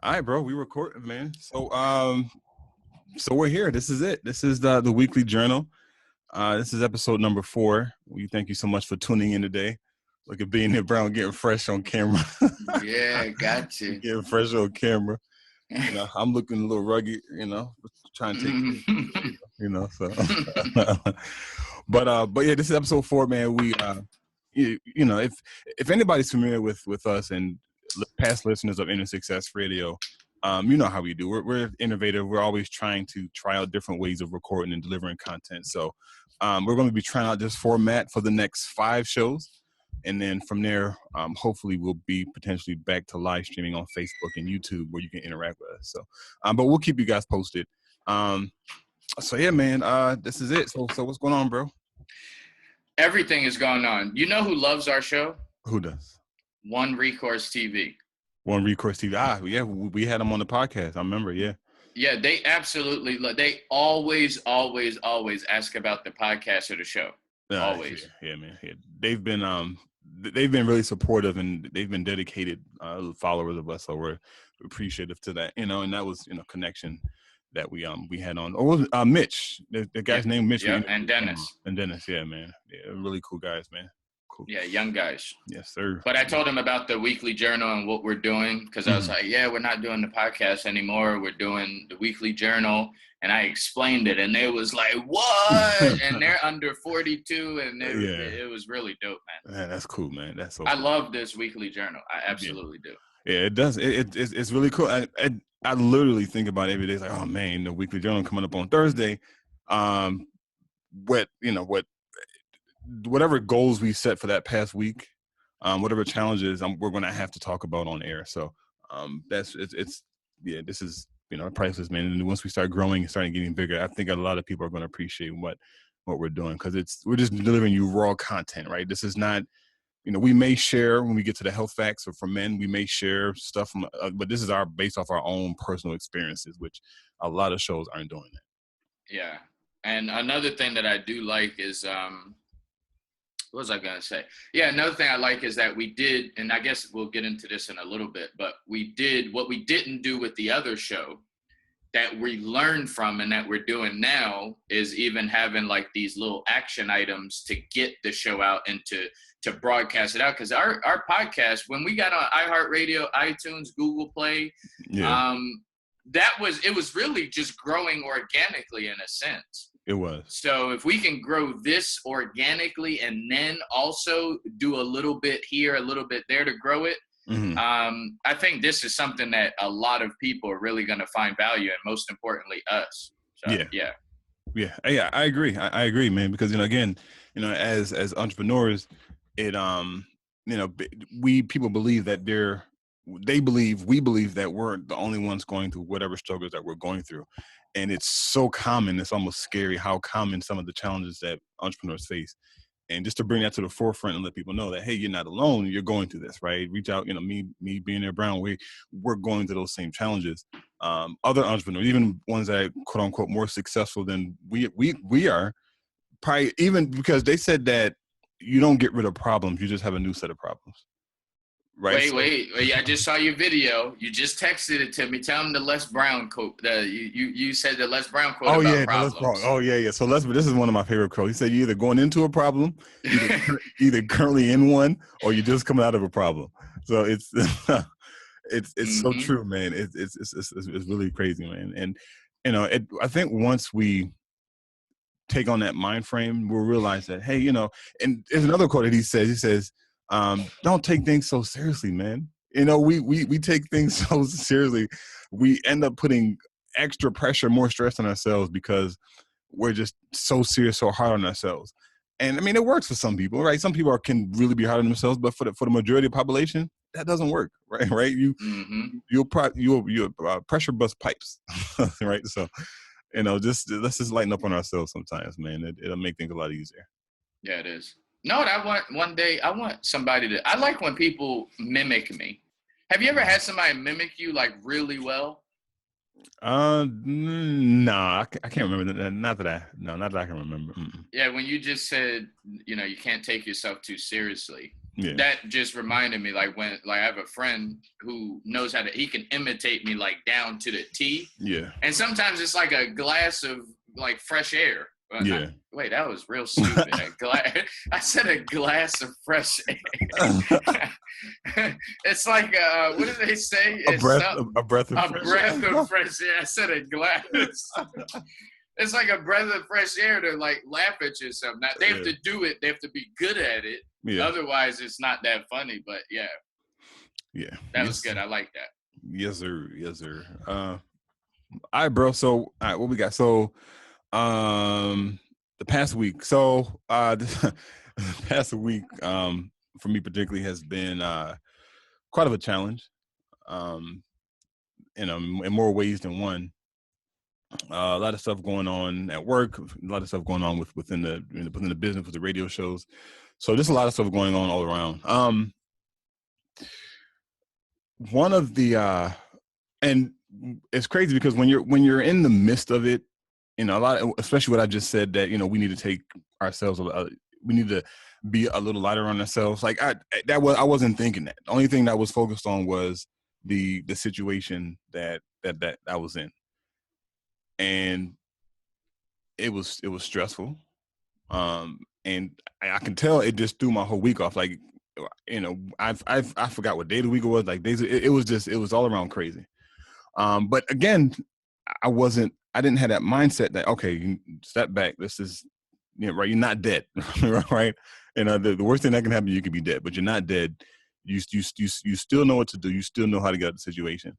All right, bro. We recording, man. So we're here. This is it. This is the weekly journal. This is episode number 4. We thank you so much for tuning in today. Look at Billionaire Brown getting fresh on camera. Yeah, got you. Getting fresh on camera. I'm looking a little rugged. Trying to take care. So. But yeah, this is episode 4, man. We if anybody's familiar with us and past listeners of Inner Success Radio, you know how we do. We're innovative. We're always trying to try out different ways of recording and delivering content. So we're going to be trying out this format for the next 5 shows. And then from there, hopefully we'll be potentially back to live streaming on Facebook and YouTube where you can interact with us. So, but we'll keep you guys posted. So yeah, man, this is it. So what's going on, bro? Everything is going on. You know who loves our show? Who does? One Recourse TV. One Recourse TV. Yeah, we had them on the podcast. I remember, yeah. Yeah, they absolutely love. They always ask about the podcast or the show. Always. Yeah, man. Yeah. They've been really supportive and they've been dedicated followers of us. So we're appreciative to that. And that was connection that we had on. Oh, Mitch. The guy's name Mitch. Yeah, and Dennis. And Dennis, yeah, man. Yeah, really cool guys, man. Cool. Yeah, young guys. Yes, sir. But I told him about the weekly journal and what we're doing because I was like, yeah, we're not doing the podcast anymore. We're doing the weekly journal. And I explained it, and they was like, what? And they're under 42, and it was really dope, man. Man, that's cool, man. That's so I cool. love this weekly journal. I absolutely do. Yeah, it does. It's really cool. I literally think about it every day. It's like, oh, man, the weekly journal coming up on Thursday. Whatever goals we set for that past week, whatever challenges we're going to have to talk about on air. So this is, priceless, man. And once we start growing and starting getting bigger, I think a lot of people are going to appreciate what we're doing because we're just delivering you raw content, right? This is not, we may share when we get to the health facts, or for men, we may share stuff, but this is based off our own personal experiences, which a lot of shows aren't doing that. Yeah. And another thing that I do like is, what was I going to say? Yeah, another thing I like is that we did, and I guess we'll get into this in a little bit, but we did what we didn't do with the other show that we learned from and that we're doing now is even having like these little action items to get the show out and to broadcast it out. Because our podcast, when we got on iHeartRadio, iTunes, Google Play, it was really just growing organically in a sense. It was. So if we can grow this organically and then also do a little bit here, a little bit there to grow it, I think this is something that a lot of people are really going to find value in, most importantly, us. So, yeah, I agree. I agree, man, because, again, as entrepreneurs, people believe that we believe that we're the only ones going through whatever struggles that we're going through. And it's so common, it's almost scary how common some of the challenges that entrepreneurs face. And just to bring that to the forefront and let people know that, hey, you're not alone, you're going through this, right? Reach out, me, Billionaire Brown, we're going through those same challenges. Other entrepreneurs, even ones that are quote unquote more successful than we are, probably even because they said that you don't get rid of problems, you just have a new set of problems. Right. Wait! I just saw your video. You just texted it to me. Tell him the Les Brown quote. You said the Les Brown quote about problems. So this is one of my favorite quotes. He said, "You're either going into a problem, either currently in one, or you're just coming out of a problem." So it's so true, man. It's really crazy, man. And I think once we take on that mind frame, we'll realize that, hey, and there's another quote that he says. Don't take things so seriously, man. We take things so seriously. We end up putting extra pressure, more stress on ourselves because we're just so serious, so hard on ourselves. And I mean, it works for some people, right? Some people can really be hard on themselves, but for the majority of the population, that doesn't work, right? Right? You'll pressure bust pipes, right? So, let's just lighten up on ourselves sometimes, man. It'll make things a lot easier. Yeah, it is. No, I want somebody to, I like when people mimic me. Have you ever had somebody mimic you like really well? No, I can't remember that. Not that I can remember. Yeah, when you just said, you can't take yourself too seriously. Yeah. That just reminded me, like when, like I have a friend who knows how to, he can imitate me like down to the T. Yeah. And sometimes it's like a glass of like fresh air. Yeah. Wait, that was real stupid. I said a glass of fresh air. It's like, what do they say? A breath of fresh air. I said a glass. It's like a breath of fresh air to like laugh at you or something. Now, they have to do it. They have to be good at it. Yeah. Otherwise, it's not that funny. But yeah. Yeah. That was good. I like that. Yes, sir. Yes, sir. All right, bro. So, all right, what we got? So, the past week. So, the past week, for me particularly has been quite of a challenge. In more ways than one. A lot of stuff going on at work, a lot of stuff going on within the business with the radio shows. So just a lot of stuff going on all around. One of the and it's crazy because when you're in the midst of it, a lot, especially what I just said, that we need to take ourselves, we need to be a little lighter on ourselves. Like I wasn't thinking that. The only thing that was focused on was the situation that I was in. And it was stressful, and I can tell it just threw my whole week off. Like, I forgot what day of the week it was. Like days, it was all around crazy. But again, I didn't have that mindset that okay, you step back. This is right. You're not dead, right? The worst thing that can happen, you could be dead, but you're not dead. You still know what to do. You still know how to get out of the situation.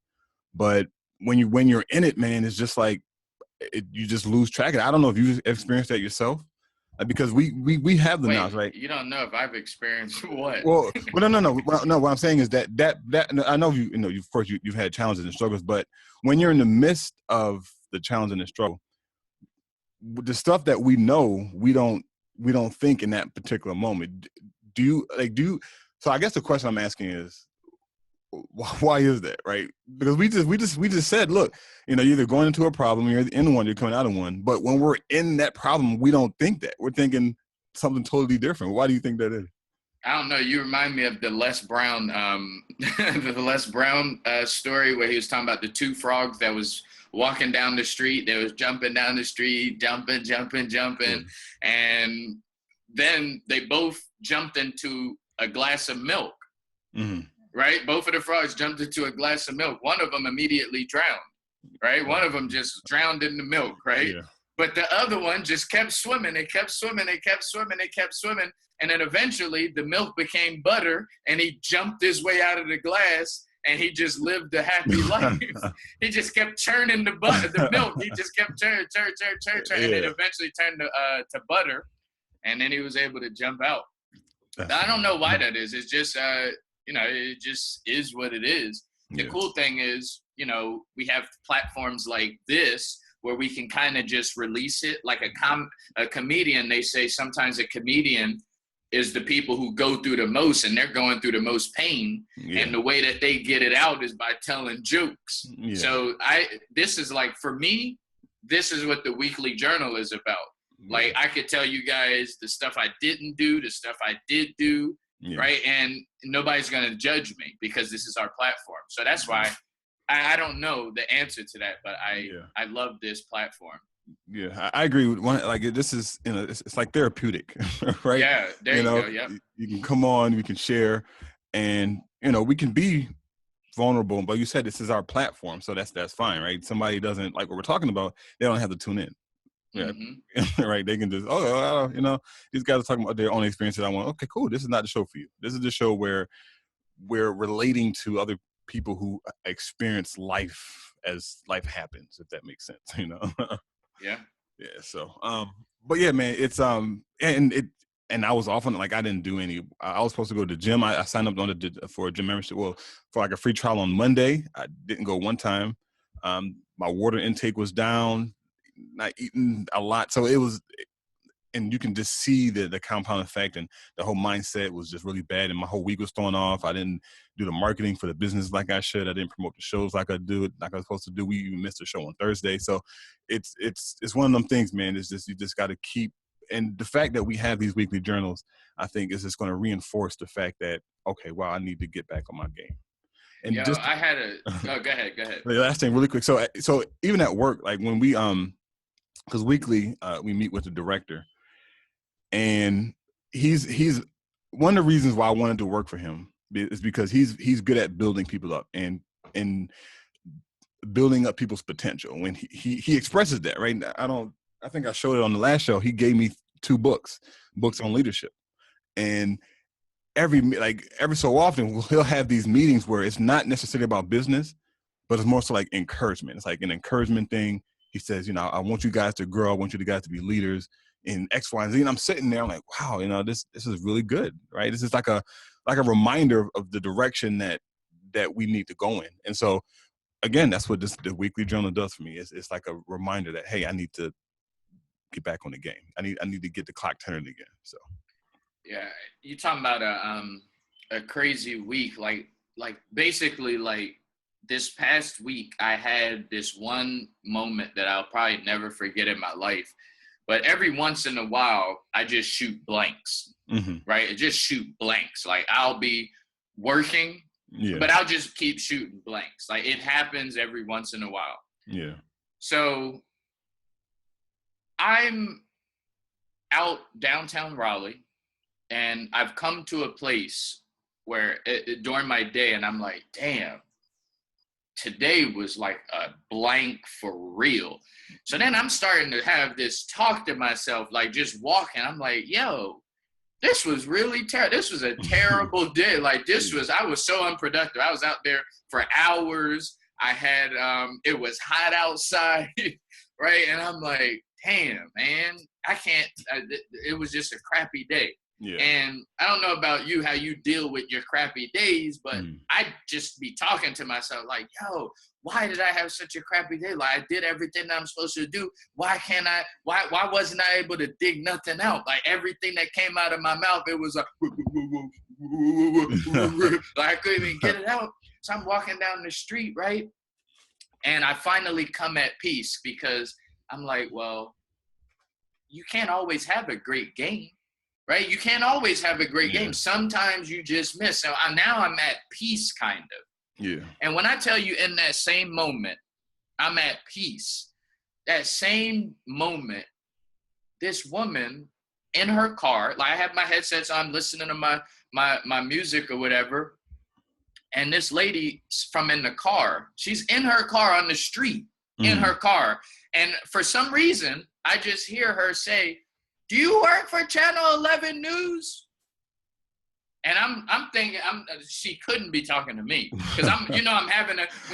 But when you're in it, man, it's just like. You just lose track of it. I don't know if you experienced that yourself, because we have the knowledge, right? You don't know if I've experienced what? Well, no. Well, no, what I'm saying is that I know of course you've had challenges and struggles, but when you're in the midst of the challenge and the struggle, the stuff that we know, we don't think in that particular moment. Do you? So I guess the question I'm asking is, why is that, right? Because we just said, look, you're either going into a problem, you're in one, you're coming out of one. But when we're in that problem, we don't think that. We're thinking something totally different. Why do you think that is? I don't know. You remind me of the Les Brown, the Les Brown story where he was talking about the two frogs that was walking down the street. They was jumping down the street, jumping, and then they both jumped into a glass of milk. Mm-hmm. Right? Both of the frogs jumped into a glass of milk. One of them immediately drowned, right? One of them just drowned in the milk, right? Yeah. But the other one just kept swimming. It kept swimming. And then eventually the milk became butter and he jumped his way out of the glass and he just lived a happy life. He just kept churning the milk. He just kept churning. Yeah. And it eventually turned to butter. And then he was able to jump out. I don't know why that is. It's just, it just is what it is. The cool thing is, we have platforms like this where we can kind of just release it. Like a comedian, they say sometimes a comedian is the people who go through the most and they're going through the most pain. Yeah. And the way that they get it out is by telling jokes. Yeah. So this is like, for me, this is what the weekly journal is about. Yeah. Like I could tell you guys the stuff I didn't do, the stuff I did do. Yeah. Right. And nobody's going to judge me because this is our platform. So that's why I don't know the answer to that, but I love this platform. Yeah, I agree with one. Like this is, it's like therapeutic, right? Yeah, there you go. Yeah, you can come on, we can share, and we can be vulnerable. But you said this is our platform, so that's fine, right? Somebody doesn't like what we're talking about, they don't have to tune in. Yeah, mm-hmm. Right. They can just, these guys are talking about their own experiences. I want, okay, cool. This is not the show for you. This is the show where we're relating to other people who experience life as life happens, if that makes sense, Yeah. Yeah. So, but yeah, man, it's, and I was often like, I didn't do any, I was supposed to go to the gym. I signed up for a gym membership. Well, for like a free trial on Monday. I didn't go one time. My water intake was down. Not eating a lot, so it was, and you can just see the compound effect, and the whole mindset was just really bad, and my whole week was thrown off. I didn't do the marketing for the business like I should. I didn't promote the shows like I was supposed to do. We even missed a show on Thursday, so it's one of them things, man. It's just, you just got to keep and the fact that we have these weekly journals, I think is just going to reinforce the fact that, okay, well, I need to get back on my game. And Yo, I had a, oh, go ahead. The last thing really quick. So even at work, like when we, cause weekly, we meet with the director, and he's one of the reasons why I wanted to work for him is because he's good at building people up and building up people's potential. When he expresses that, right? I think I showed it on the last show. He gave me 2 books on leadership, and every so often he'll have these meetings where it's not necessarily about business, but it's more so like encouragement. It's like an encouragement thing. He says, I want you guys to grow. I want you guys to be leaders in X, Y, and Z. And I'm sitting there, I'm like, wow, this is really good, right? This is like a reminder of the direction that we need to go in. And so, again, that's what the weekly journal does for me. It's like a reminder that, hey, I need to get back on the game. I need to get the clock turning again. So. Yeah, you talking about a crazy week, like basically like this past week I had this one moment that I'll probably never forget in my life. But every once in a while I just shoot blanks, right? I just shoot blanks. Like I'll be working, but I'll just keep shooting blanks. Like it happens every once in a while. Yeah. So I'm out downtown Raleigh. And I've come to a place where during my day, and I'm like, damn, today was like a blank for real. So then I'm starting to have this talk to myself, like just walking. I'm like, yo, this was really terrible. This was a terrible day. Like I was so unproductive. I was out there for hours. I had, it was hot outside, right? And I'm like, damn, man, I can't, it was just a crappy day. Yeah. And I don't know about you, how you deal with your crappy days, but I just be talking to myself like, yo, why did I have such a crappy day? Like I did everything that I'm supposed to do. Why wasn't I able to dig nothing out? Like everything that came out of my mouth, it was like, like I couldn't even get it out. So I'm walking down the street, right? And I finally come at peace because I'm like, well, you can't always have a great game. Right? You can't always have a great game. Sometimes you just miss. So now I'm at peace, kind of. Yeah. And when I tell you in that same moment, I'm at peace, that same moment, this woman in her car, like I have my headsets on, listening to my music or whatever, and this lady from in the car, she's in her car on the street, in her car. And for some reason, I just hear her say, do you work for Channel 11 News? And I'm thinking, she couldn't be talking to me because I'm when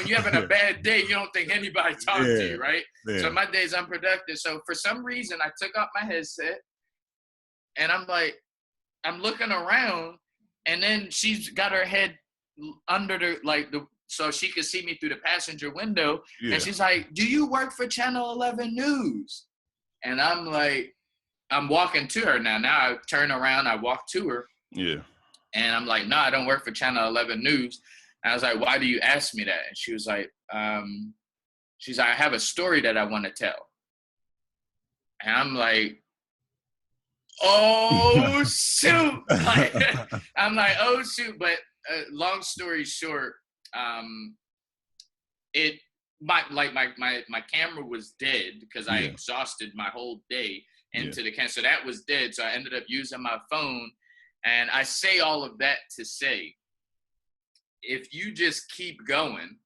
you're having a bad day, you don't think anybody talking to you, right? Yeah. So my day's unproductive. So for some reason, I took off my headset and I'm like, I'm looking around, and then she's got her head under so she could see me through the passenger window. Yeah. And she's like, do you work for Channel 11 News? And I'm like, I'm walking to her now. Now I turn around, I walk to her. Yeah. And I'm like, no, I don't work for Channel 11 News. And I was like, why do you ask me that? And she was like, I have a story that I want to tell. And I'm like, oh, shoot. I'm like, oh, shoot. But long story short, my camera was dead because I exhausted my whole day into the camera. So that was dead. So I ended up using my phone. And I say all of that to say, if you just keep going,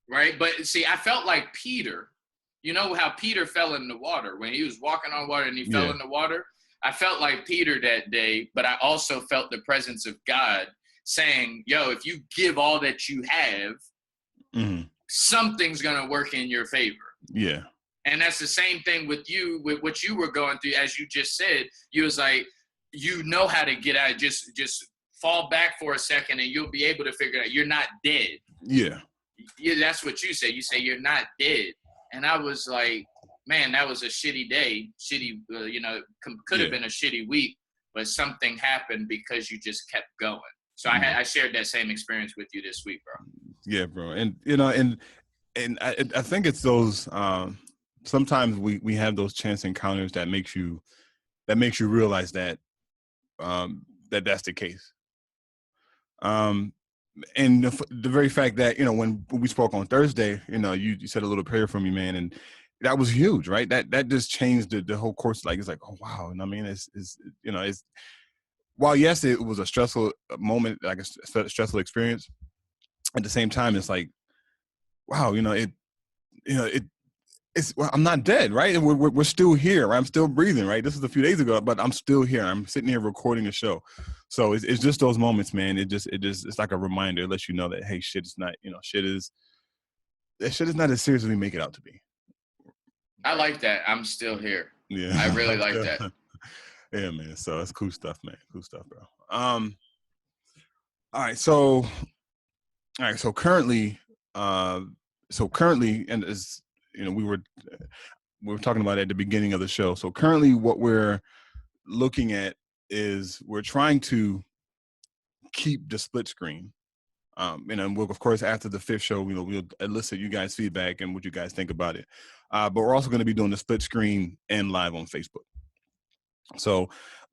right? But see, I felt like Peter. You know how Peter fell in the water when he was walking on water and he fell in the water? I felt like Peter that day, but I also felt the presence of God saying, yo, if you give all that you have, something's going to work in your favor. Yeah. And that's the same thing with you, with what you were going through. As you just said, you was like, you know how to get out. Just fall back for a second and you'll be able to figure it out. You're not dead. Yeah. That's what you say. You say you're not dead. And I was like, man, that was a shitty day. Shitty, could have been a shitty week, but something happened because you just kept going. So I shared that same experience with you this week, bro. Yeah, bro. And, and I think it's those, sometimes we have those chance encounters that makes you realize that that's the case. And the very fact that, when we spoke on Thursday, you said a little prayer for me, man, and that was huge, right? That just changed the whole course. Like, it's like, oh wow. And I mean, it's while yes, it was a stressful moment, like a stressful experience, at the same time, it's like, wow, well, I'm not dead, right? And we're still here. Right? I'm still breathing, right? This was a few days ago, but I'm still here. I'm sitting here recording a show. So it's just those moments, man. It's like a reminder. It lets you know that, hey, shit is not, shit is not as serious as we make it out to be. I like that. I'm still here. Yeah, I really like that. Yeah, man. So that's cool stuff, man. Cool stuff, bro. All right. So currently, and as we were talking about at the beginning of the show. So currently, what we're looking at is we're trying to keep the split screen. And we'll, of course, after the 5th show, we'll elicit you guys' feedback and what you guys think about it. But we're also going to be doing the split screen and live on Facebook. So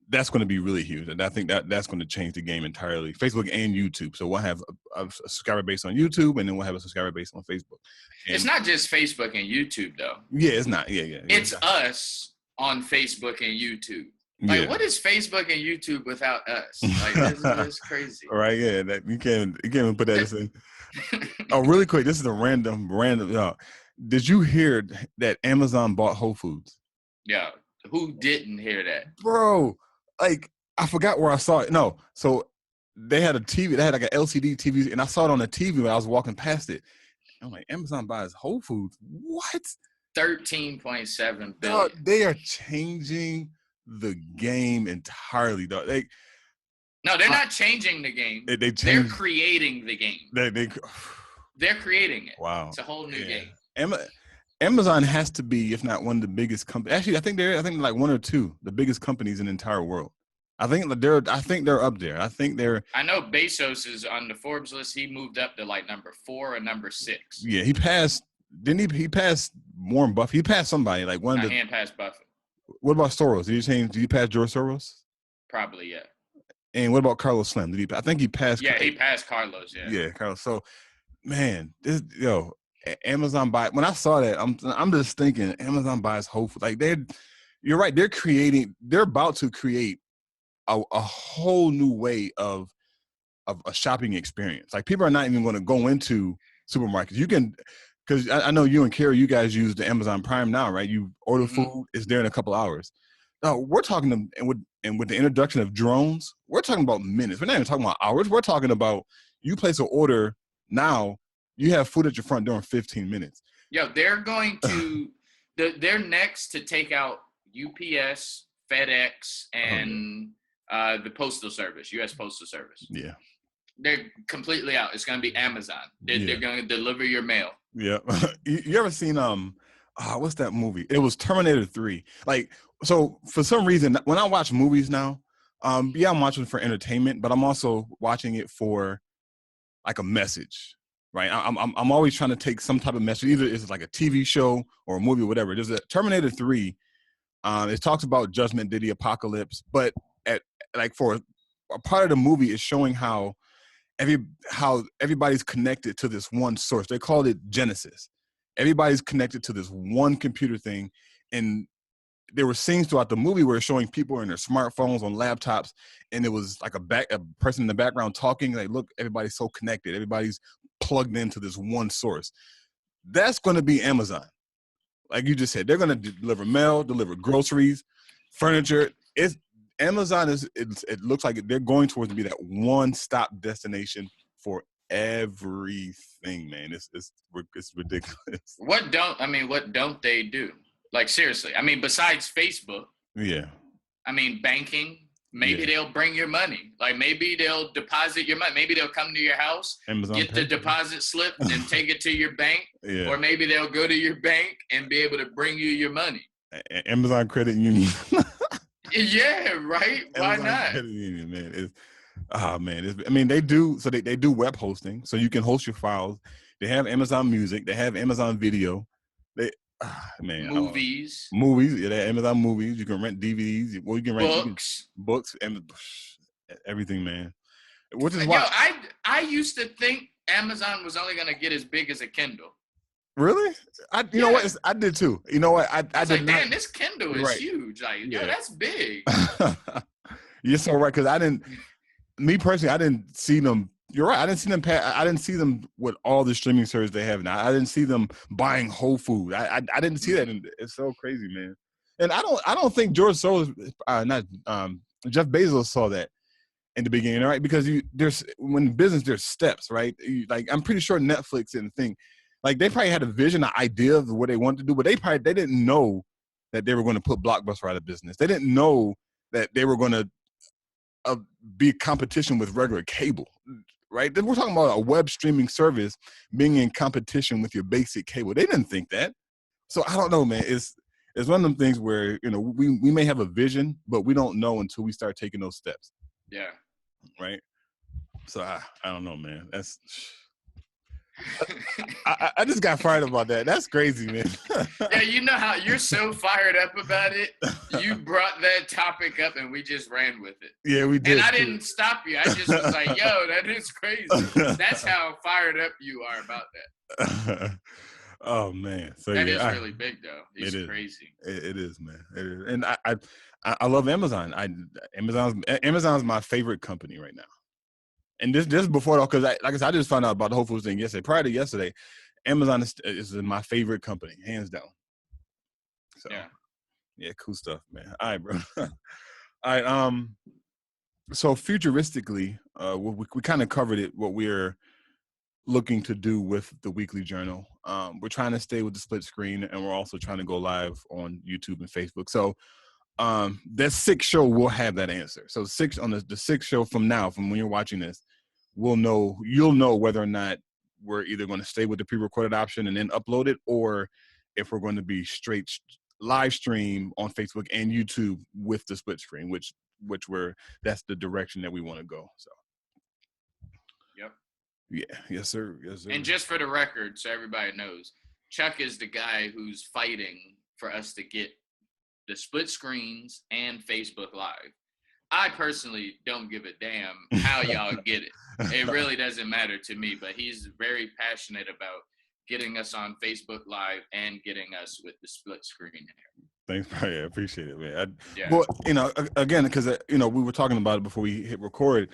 that's going to be really huge. And I think that's going to change the game entirely. Facebook and YouTube. So we'll have a subscriber base on YouTube, and then we'll have a subscriber base on Facebook. And it's not just Facebook and YouTube, though. Yeah, it's not. Yeah. It's us on Facebook and YouTube. Like, what is Facebook and YouTube without us? Like, this is crazy. Right, yeah. That you can't even put that in. Oh, really quick. This is a random. Did you hear that Amazon bought Whole Foods? Yeah. Who didn't hear that? Bro, like, I forgot where I saw it. No, so they had a TV. They had like an LCD TV, and I saw it on the TV when I was walking past it. I'm like, Amazon buys Whole Foods? What? $13.7 billion. Dog, they are changing the game entirely, dog. No, they're not changing the game. They're creating the game. They're creating it. Wow. It's a whole new game. Amazon has to be, if not one of the biggest companies. Actually, I think they're like one or two, the biggest companies in the entire world. I think they're up there. I know Bezos is on the Forbes list. He moved up to like number 4 or number 6. Yeah, he passed. Didn't he? He passed Warren Buffett. He passed somebody like one of the. He passed Buffett. What about Soros? Did he pass George Soros? Probably, yeah. And what about Carlos Slim? I think he passed. Yeah, he passed Carlos. Yeah. Yeah, Carlos. So, man, Amazon buy. When I saw that, I'm just thinking Amazon buys Whole Foods. Like, you're right. They're about to create a whole new way of a shopping experience. Like, people are not even going to go into supermarkets. You can, because I know you and Carrie, you guys use the Amazon Prime now, right? You order food, it's there in a couple hours. No, we're talking and with the introduction of drones, we're talking about minutes. We're not even talking about hours. We're talking about you place an order now, you have food at your front door in 15 minutes. Yeah, they're going to they're next to take out UPS, FedEx, and the Postal Service, U.S. Postal Service. Yeah. They're completely out. It's going to be Amazon. They're going to deliver your mail. Yeah. You ever seen what's that movie? It was Terminator 3. Like, so for some reason, when I watch movies now, I'm watching for entertainment, but I'm also watching it for like a message, right? I'm always trying to take some type of message. Either it's like a TV show or a movie or whatever. There's a Terminator 3. It talks about Judgment Day, the apocalypse, but for a part of the movie is showing how everybody's connected to this one source. They called it Genesis. Everybody's connected to this one computer thing. And there were scenes throughout the movie where it's showing people in their smartphones, on laptops, and it was like a person in the background talking. Like, look, everybody's so connected. Everybody's plugged into this one source. That's going to be Amazon. Like you just said, they're going to deliver mail, deliver groceries, furniture. Amazon it looks like they're going towards to be that one-stop destination for everything, man. It's ridiculous. What don't they do? Like, seriously. I mean, besides Facebook. Yeah. I mean, banking. Maybe they'll bring your money. Like, maybe they'll deposit your money. Maybe they'll come to your house, Amazon get the deposit slip, and take it to your bank. Yeah. Or maybe they'll go to your bank and be able to bring you your money. Amazon Credit Union. Yeah, right. Why Amazon not? Credit Union, man. They do web hosting, so you can host your files. They have Amazon Music. They have Amazon Video. Man, movies, yeah, Amazon movies. You can rent DVDs. Well, you can rent books and everything, man. Which is why I used to think Amazon was only gonna get as big as a Kindle. Really? You know what? I did too. You know what? I was did like, damn, this Kindle is huge. Like, yo, that's big. You're so right, because me personally, I didn't see them. You're right. I didn't see them with all the streaming service they have now. I didn't see them buying Whole Food. I didn't see that. And it's so crazy, man. And I don't think Jeff Bezos saw that in the beginning, right? Because when business, there's steps, right? Like, I'm pretty sure Netflix and the thing, like, they probably had a vision, an idea of what they wanted to do, but they didn't know that they were going to put Blockbuster out of business. They didn't know that they were going to be competition with regular cable, right? We're talking about a web streaming service being in competition with your basic cable. They didn't think that. So I don't know, man. It's one of them things where, we may have a vision, but we don't know until we start taking those steps. Yeah. Right. So I don't know, man. That's I just got fired about that. That's crazy, man. Yeah, you know how you're so fired up about it. You brought that topic up and we just ran with it. Yeah, we did. And I didn't stop you. I just was like, yo, that is crazy. That's how fired up you are about that. Oh man. So that is really big though. It's crazy. It is, man. It is. And I love Amazon. Amazon's my favorite company right now. And this is before, though, because like I said, I just found out about the Whole Foods thing yesterday. Prior to yesterday, Amazon is my favorite company, hands down. So, yeah, cool stuff, man. All right, bro. All right. So futuristically, we kind of covered it. What we're looking to do with the weekly journal. We're trying to stay with the split screen, and we're also trying to go live on YouTube and Facebook. So that sixth show will have that answer. So the sixth show from when you're watching this, you'll know whether or not we're either going to stay with the pre-recorded option and then upload it, or if we're going to be straight live stream on Facebook and YouTube with the split screen, which that's the direction that we want to go. So yep. Yeah. Yes, sir. And just for the record, so everybody knows, Chuck is the guy who's fighting for us to get the split screens and Facebook Live. I personally don't give a damn how y'all get it. It really doesn't matter to me, but he's very passionate about getting us on Facebook Live and getting us with the split screen here. Thanks, Brian. I appreciate it, man. Well, again, because we were talking about it before we hit record.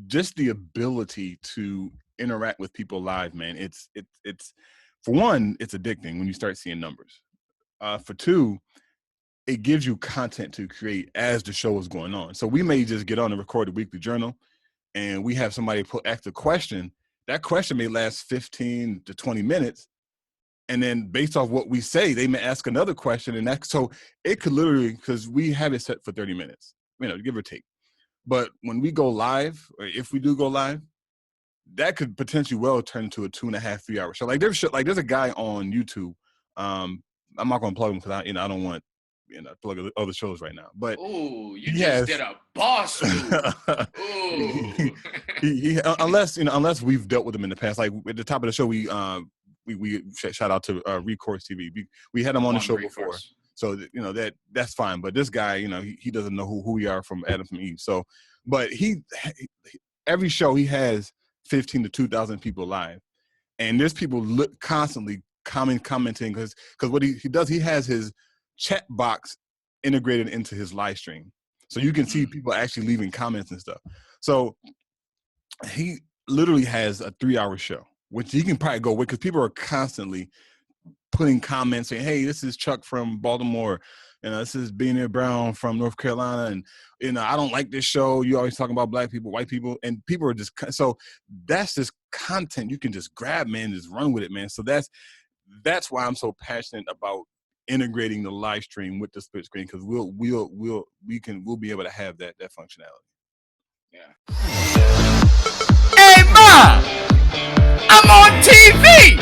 Just the ability to interact with people live, man. It's for one, it's addicting when you start seeing numbers. For two, it gives you content to create as the show is going on. So we may just get on and record a weekly journal, and we have somebody ask a question. That question may last 15 to 20 minutes. And then based off what we say, they may ask another question. And so it could literally, because we have it set for 30 minutes, give or take. But when we go live, or if we do go live, that could potentially well turn into a 2.5, 3 hour show. Like there's a guy on YouTube. I'm not going to plug him because I don't want plug other shows right now. But you just did a boss move. Unless we've dealt with him in the past. Like at the top of the show, we shout out to Recourse TV. We had him on the show before, so that's fine. But this guy, he doesn't know who we are from Adam from Eve. So, but every show he has 15 to 2,000 people live, and there's people constantly commenting because what he does, he has his chat box integrated into his live stream, so you can see people actually leaving comments and stuff. So he literally has a 3-hour show, which he can probably go with because people are constantly putting comments saying, "Hey, this is Chuck from Baltimore, this is Billionaire Brown from North Carolina, and I don't like this show. You always talking about black people, white people," and people are just so that's just content you can just grab, man, just run with it, man. So that's why I'm so passionate about integrating the live stream with the split screen, because we'll be able to have that functionality. Yeah. Hey, Ma, I'm on TV.